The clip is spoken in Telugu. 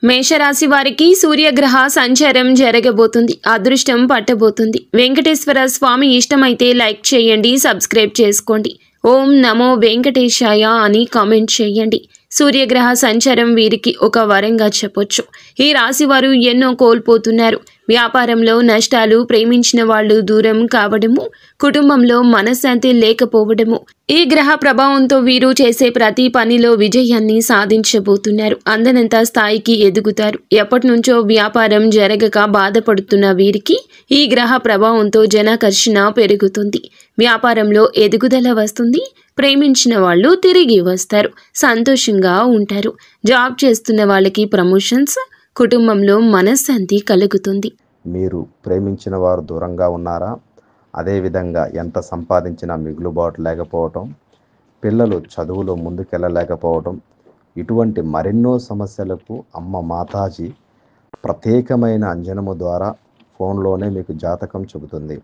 మేషరాశి వారికి సూర్యగ్రహ సంచారం జరగబోతుంది. అదృష్టం పట్టబోతుంది. వెంకటేశ్వర స్వామి ఇష్టమైతే లైక్ చేయండి, సబ్స్క్రైబ్ చేసుకోండి. ఓం నమో వెంకటేశాయ అని కామెంట్ చేయండి. సూర్యగ్రహ సంచారం వీరికి ఒక వరంగా చెప్పొచ్చు. ఈ రాశి వారు ఎన్నో కోల్పోతున్నారు. వ్యాపారంలో నష్టాలు, ప్రేమించిన వాళ్ళు దూరం కావడము, కుటుంబంలో మనశ్శాంతి లేకపోవడము. ఈ గ్రహ ప్రభావంతో వీరు చేసే ప్రతి పనిలో విజయాన్ని సాధించబోతున్నారు. అందనంత స్థాయికి ఎదుగుతారు. ఎప్పటి నుంచో వ్యాపారం జరగక బాధపడుతున్న వీరికి ఈ గ్రహ ప్రభావంతో జనాకర్షణ పెరుగుతుంది. వ్యాపారంలో ఎదుగుదల వస్తుంది. ప్రేమించిన వాళ్ళు తిరిగి వస్తారు. సంతోషంగా ఉంటారు. జాబ్ చేస్తున్న వాళ్ళకి ప్రమోషన్స్, కుటుంబంలో మనశ్శాంతి కలుగుతుంది. మీరు ప్రేమించిన వారు దూరంగా ఉన్నారా? అదేవిధంగా ఎంత సంపాదించినా మిగులుబాటు లేకపోవటం, పిల్లలు చదువులో ముందుకెళ్ళలేకపోవటం, ఇటువంటి మరెన్నో సమస్యలకు అమ్మ మాతాజీ ప్రత్యేకమైన అంజనము ద్వారా ఫోన్లోనే మీకు జాతకం చెబుతుంది.